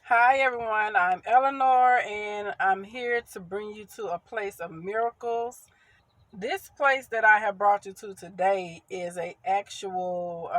Hi everyone, I'm Eleanor and I'm here to bring you to a place of miracles. This place that I have brought you to today is a actual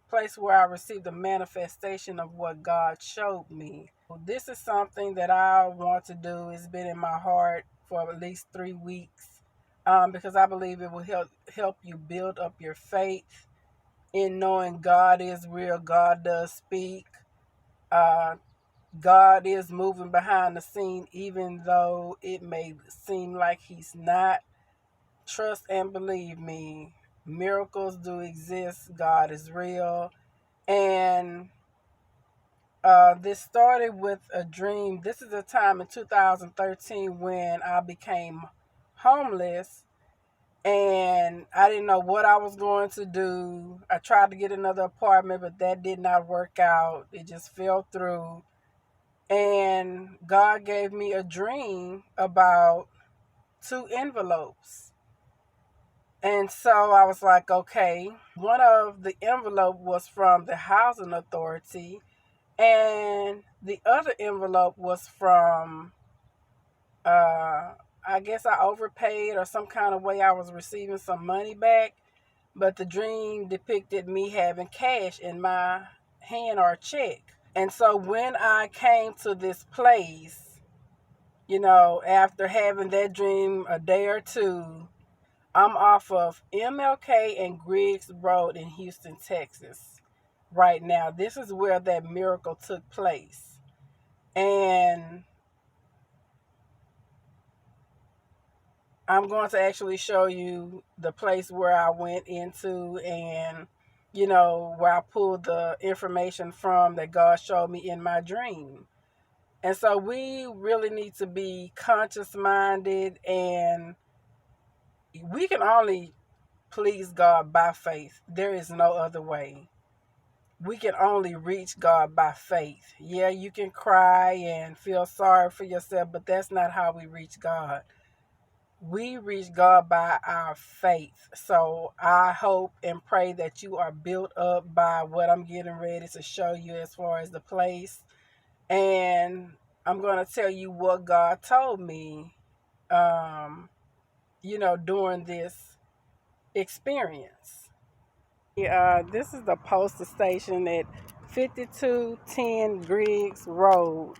place where I received a manifestation of what God showed me. This is something that I want to do. It's been in my heart for at least 3 weeks because I believe it will help you build up your faith in knowing God is real. God does speak. Uh, God is moving behind the scene, even though it may seem like He's not. Trust and believe me, miracles do exist. God is real. And this started with a dream. This is a time in 2013 when I became homeless and I didn't know what I was going to do. I tried to get another apartment, but that did not work out. It just fell through. And God gave me a dream about two envelopes. And so I was like, okay, one of the envelope was from the housing authority and the other envelope was from I guess I overpaid or some kind of way I was receiving some money back, but the dream depicted me having cash in my hand or a check. And so when I came to this place, after having that dream a day or two, I'm off of MLK and Griggs Road in Houston, Texas. Right now, this is where that miracle took place. And I'm going to actually show you the place where I went into and, where I pulled the information from that God showed me in my dream. And so we really need to be conscious minded, and we can only please God by faith. There is no other way. We can only reach God by faith. Yeah, you can cry and feel sorry for yourself, but that's not how we reach God. We reach God by our faith. So I hope and pray that you are built up by what I'm getting ready to show you as far as the place. And I'm going to tell you what God told me, during this experience. This is the postal station at 5210 Griggs Road.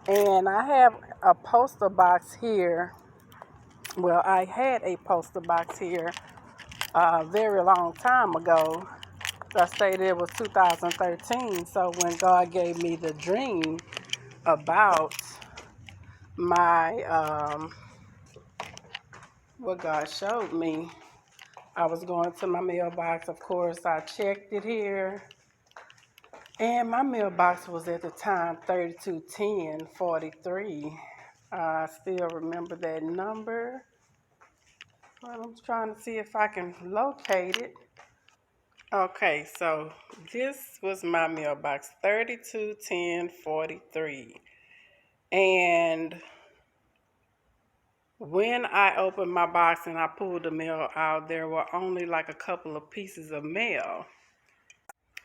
And I have a postal box here. Well, I had a postal box here a very long time ago. So I stated it was 2013. So when God gave me the dream about my, what God showed me, I was going to my mailbox. Of course, I checked it here. And my mailbox was at the time 321043. I still remember that number. Well, I'm trying to see if I can locate it. Okay, so this was my mailbox 321043. And when I opened my box and I pulled the mail out, there were only like a couple of pieces of mail.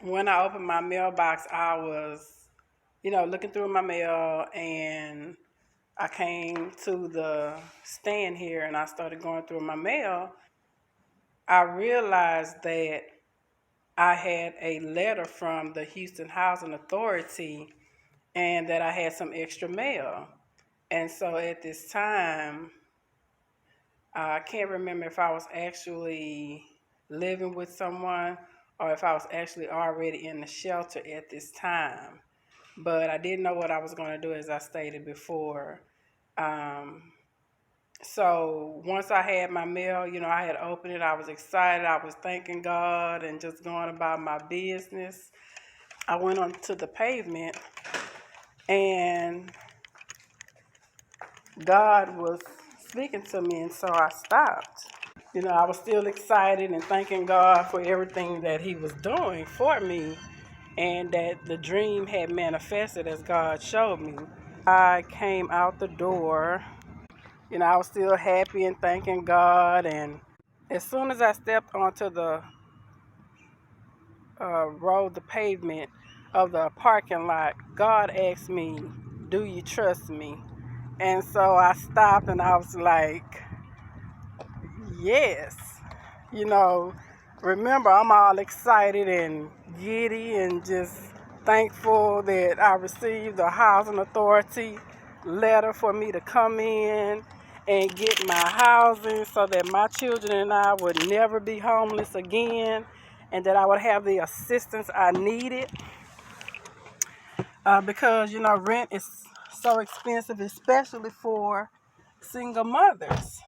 When I opened my mailbox, I was, looking through my mail, and I came to the stand here and I started going through my mail. I realized that I had a letter from the Houston Housing Authority and that I had some extra mail. And so at this time, I can't remember if I was actually living with someone or if I was actually already in the shelter at this time. But I didn't know what I was going to do, as I stated before. So once I had my mail, I had opened it. I was excited. I was thanking God and just going about my business. I went onto the pavement and God was speaking to me, and so I stopped. I was still excited and thanking God for everything that He was doing for me and that the dream had manifested as God showed me. I came out the door. I was still happy and thanking God. And as soon as I stepped onto the road, the pavement, of the parking lot, God asked me, "Do you trust me?" And so I stopped and I was like, yes. You know, remember, I'm all excited and giddy and just thankful that I received the housing authority letter for me to come in and get my housing so that my children and I would never be homeless again and that I would have the assistance I needed because, rent is so expensive, especially for single mothers.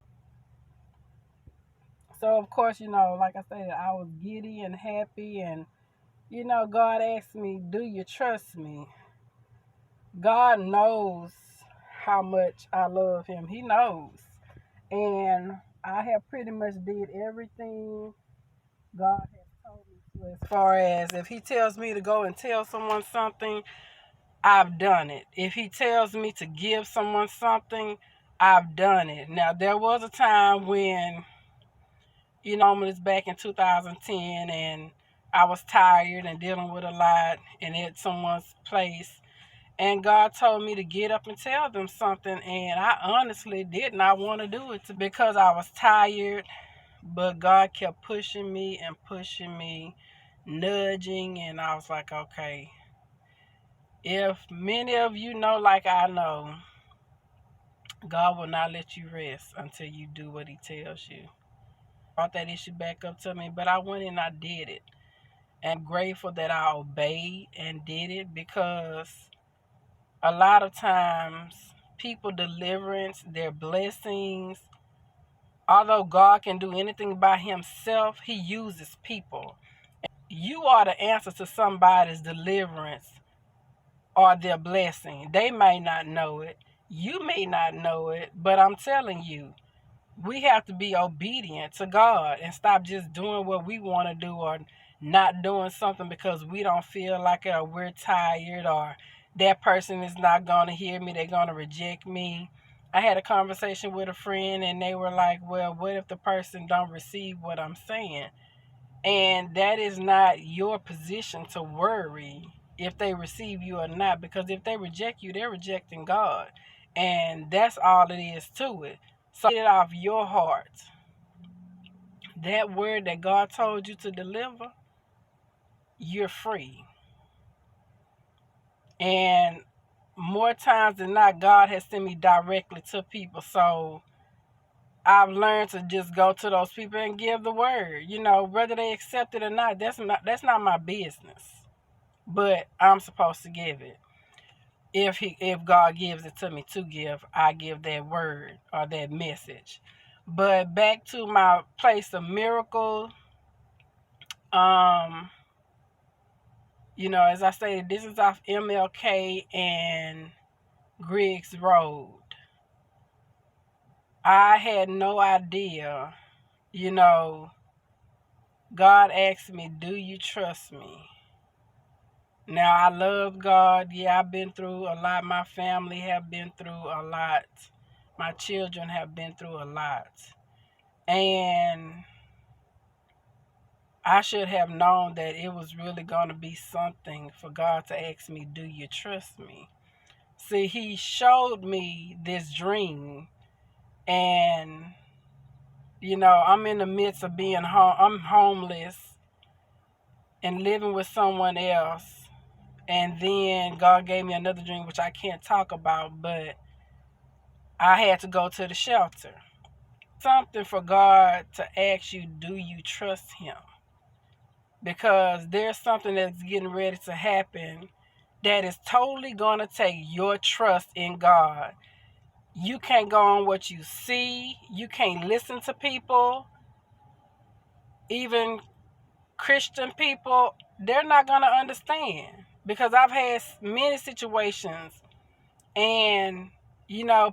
So, of course, like I said, I was giddy and happy. And, God asked me, "Do you trust me?" God knows how much I love him. He knows. And I have pretty much did everything God has told me to, as far as if he tells me to go and tell someone something, I've done it. If he tells me to give someone something, I've done it. Now, there was a time when, homeless back in 2010, and I was tired and dealing with a lot and at someone's place. And God told me to get up and tell them something. And I honestly did not want to do it because I was tired. But God kept pushing me, nudging. And I was like, okay, if many of you know, like I know, God will not let you rest until you do what he tells you. Brought that issue back up to me, but I went and I did it. And I'm grateful that I obeyed and did it, because a lot of times people deliverance, their blessings, although God can do anything by himself, he uses people. You are the answer to somebody's deliverance or their blessing. They may not know it. You may not know it, but I'm telling you, we have to be obedient to God and stop just doing what we want to do, or not doing something because we don't feel like it, or we're tired, or that person is not going to hear me, they're going to reject me. I had a conversation with a friend and they were like, well, what if the person don't receive what I'm saying? And that is not your position to worry if they receive you or not, because if they reject you, they're rejecting God. And that's all it is to it. So get it off your heart. That word that God told you to deliver, you're free. And more times than not, God has sent me directly to people. So I've learned to just go to those people and give the word. Whether they accept it or not, that's not my business. But I'm supposed to give it. If God gives it to me to give, I give that word or that message. But back to my place of miracle, as I stated, this is off MLK and Griggs Road. I had no idea, God asked me, "Do you trust me?" Now, I love God. Yeah, I've been through a lot. My family have been through a lot. My children have been through a lot. And I should have known that it was really going to be something for God to ask me, "Do you trust me?" See, he showed me this dream. And, I'm in the midst of being I'm homeless and living with someone else. And then God gave me another dream, which I can't talk about, but I had to go to the shelter. Something for God to ask you, do you trust him? Because there's something that's getting ready to happen that is totally going to take your trust in God. You can't go on what you see. You can't listen to people. Even Christian people, they're not going to understand. Because I've had many situations, and,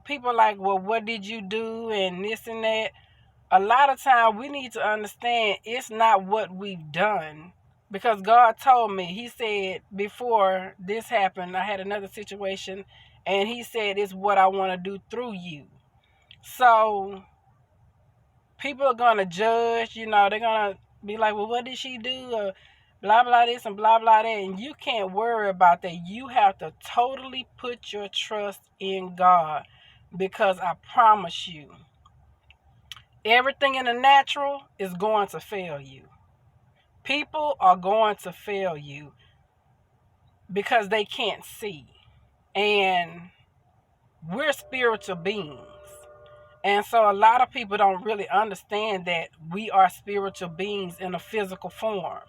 people like, well, what did you do? And this and that. A lot of time we need to understand it's not what we've done. Because God told me, he said before this happened, I had another situation, and he said it's what I want to do through you. So people are going to judge, they're going to be like, well, what did she do? blah, blah this and blah, blah that. And you can't worry about that. You have to totally put your trust in God, because I promise you, everything in the natural is going to fail you. People are going to fail you because they can't see. And we're spiritual beings. And so a lot of people don't really understand that we are spiritual beings in a physical form.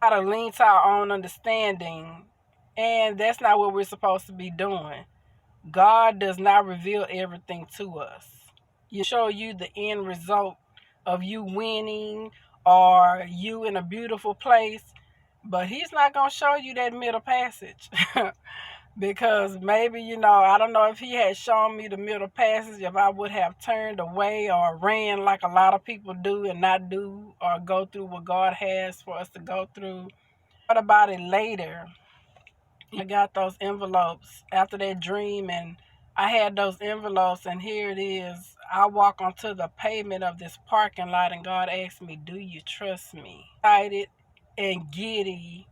Got to lean to our own understanding, and that's not what we're supposed to be doing. God does not reveal everything to us. You show you the end result of you winning or you in a beautiful place, but he's not going to show you that middle passage. Because maybe, I don't know if he had shown me the middle passage, if I would have turned away or ran like a lot of people do and not do or go through what God has for us to go through. What about it later? I got those envelopes after that dream, and I had those envelopes, and here it is. I walk onto the pavement of this parking lot, and God asked me, do you trust me? Excited and giddy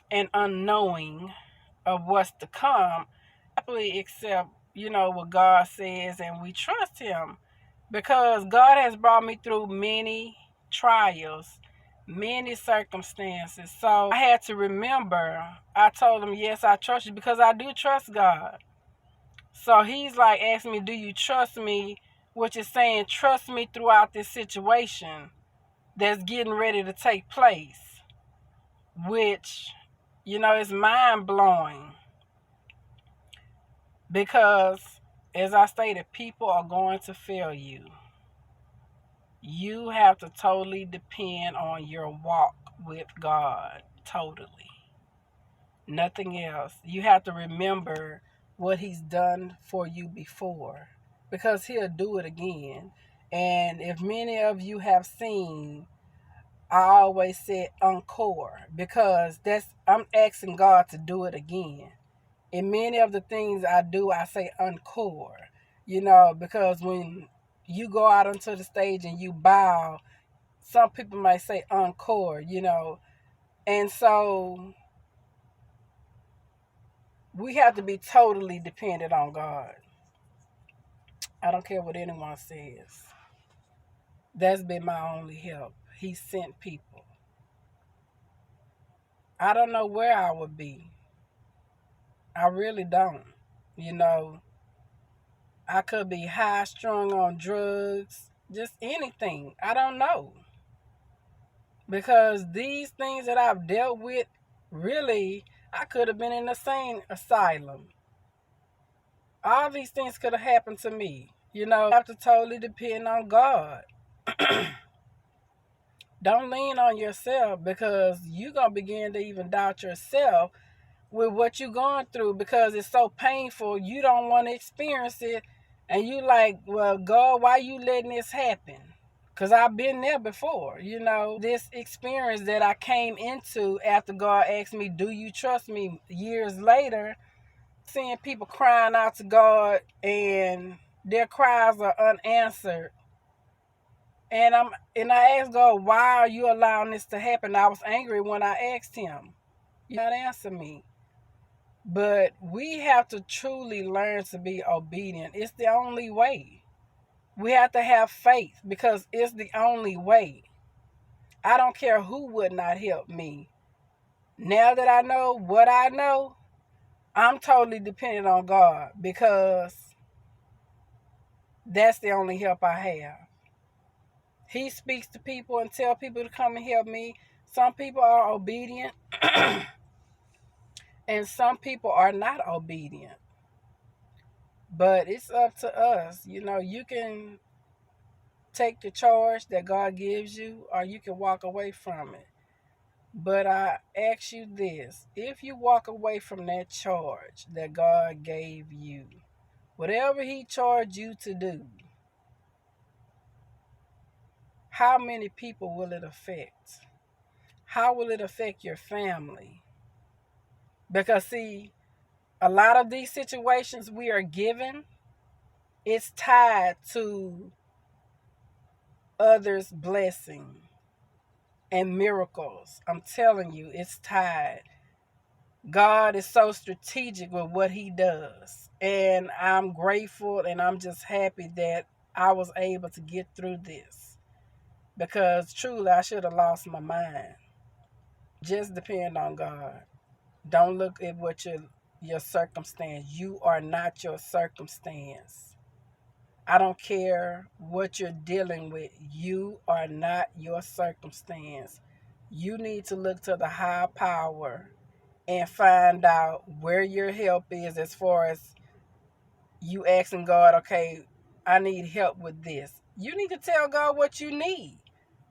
and unknowing of what's to come, happily accept, what God says, and we trust him, because God has brought me through many trials, many circumstances. So I had to remember, I told him, yes, I trust you, because I do trust God. So he's like asking me, do you trust me? Which is saying, trust me throughout this situation that's getting ready to take place, which, is mind blowing. Because, as I stated, people are going to fail you. You have to totally depend on your walk with God. Totally. Nothing else. You have to remember what he's done for you before, because he'll do it again. And if many of you have seen, I always said encore, because I'm asking God to do it again. In many of the things I do, I say encore, because when you go out onto the stage and you bow, some people might say encore, and so we have to be totally dependent on God. I don't care what anyone says. That's been my only help. He sent people. I don't know where I would be. I really don't. I could be high strung on drugs, just anything. I don't know. Because these things that I've dealt with, really, I could have been in the sane asylum. All these things could have happened to me. You have to totally depend on God. Don't lean on yourself, because you're going to begin to even doubt yourself with what you're going through, because it's so painful. You don't want to experience it. And you like, well, God, why you letting this happen? Because I've been there before, this experience that I came into after God asked me, do you trust me? Years later, seeing people crying out to God and their cries are unanswered. And I asked God, why are you allowing this to happen? I was angry when I asked him. You not answer me. But we have to truly learn to be obedient. It's the only way. We have to have faith, because it's the only way. I don't care who would not help me. Now that I know what I know, I'm totally dependent on God, because that's the only help I have. He speaks to people and tell people to come and help me. Some people are obedient and some people are not obedient. But it's up to us. You can take the charge that God gives you, or you can walk away from it. But I ask you this, if you walk away from that charge that God gave you, whatever he charged you to do, how many people will it affect? How will it affect your family? Because see, a lot of these situations we are given, it's tied to others' blessing. and miracles. I'm telling you, it's tied. God is so strategic with what he does. And I'm grateful and I'm just happy that I was able to get through this. Because truly, I should have lost my mind. Just depend on God. Don't look at what your circumstance. You are not your circumstance. I don't care what you're dealing with. You are not your circumstance. You need to look to the high power and find out where your help is, as far as you asking God, okay, I need help with this. You need to tell God what you need.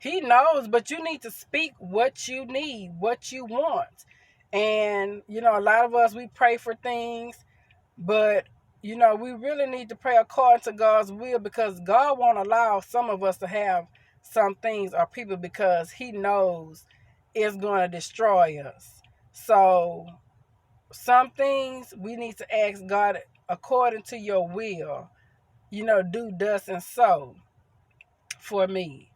He knows, but you need to speak what you need, what you want. And, a lot of us, we pray for things, but, we really need to pray according to God's will, because God won't allow some of us to have some things or people because he knows it's going to destroy us. So some things we need to ask God according to your will, do, does, and so for me.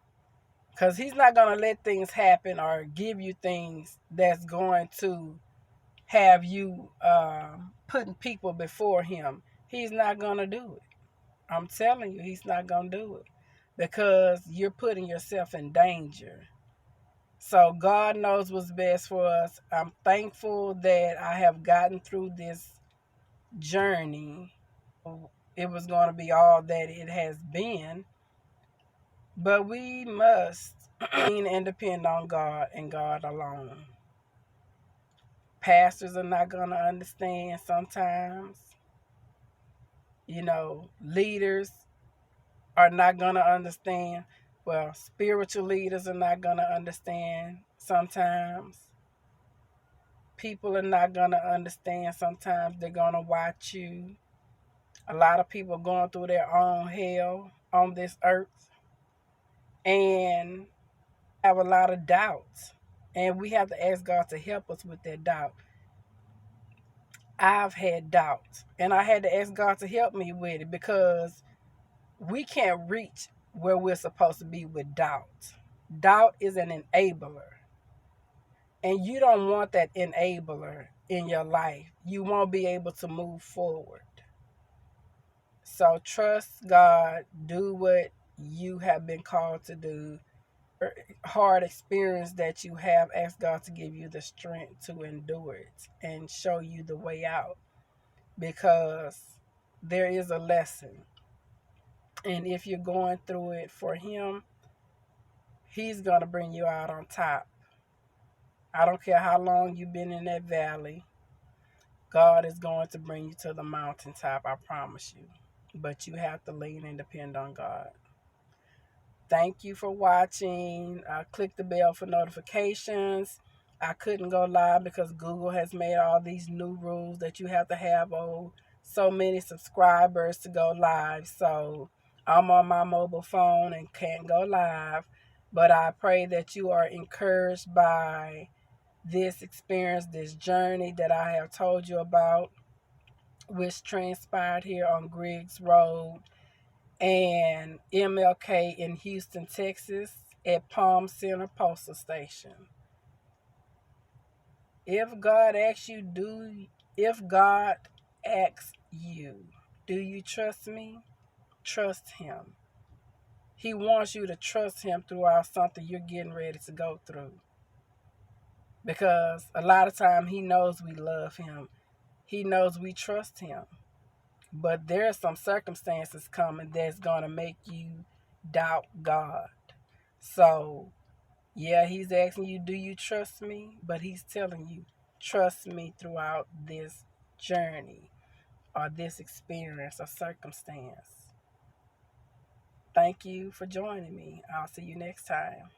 Because he's not going to let things happen or give you things that's going to have you putting people before him. He's not going to do it. I'm telling you, he's not going to do it, because you're putting yourself in danger. So God knows what's best for us. I'm thankful that I have gotten through this journey. It was going to be all that it has been, but we must lean and depend on God and God alone. Pastors are not going to understand sometimes. Leaders are not going to understand. Well, spiritual leaders are not going to understand sometimes. People are not going to understand sometimes. They're going to watch you. A lot of people are going through their own hell on this earth and have a lot of doubts. And we have to ask God to help us with that doubt. I've had doubts, and I had to ask God to help me with it, because we can't reach where we're supposed to be with doubt. Doubt is an enabler, and you don't want that enabler in your life. You won't be able to move forward. So trust God, do what you have been called to do. Hard experience that you have, ask God to give you the strength to endure it and show you the way out, because there is a lesson. And if you're going through it for him, he's going to bring you out on top. I don't care how long you've been in that valley. God is going to bring you to the mountaintop, I promise you. But you have to lean and depend on God. Thank you for watching. Click the bell for notifications. I couldn't go live because Google has made all these new rules that you have to have so many subscribers to go live. So I'm on my mobile phone and can't go live. But I pray that you are encouraged by this experience, this journey that I have told you about, which transpired here on Griggs Rd and MLK in Houston, Texas, at Palm Center Postal Station. If God asks you, do you trust me? Trust him. He wants you to trust him throughout something you're getting ready to go through. Because a lot of time he knows we love him. He knows we trust him. But there are some circumstances coming that's going to make you doubt God. So, yeah, he's asking you, do you trust me? But he's telling you, trust me throughout this journey or this experience or circumstance. Thank you for joining me. I'll see you next time.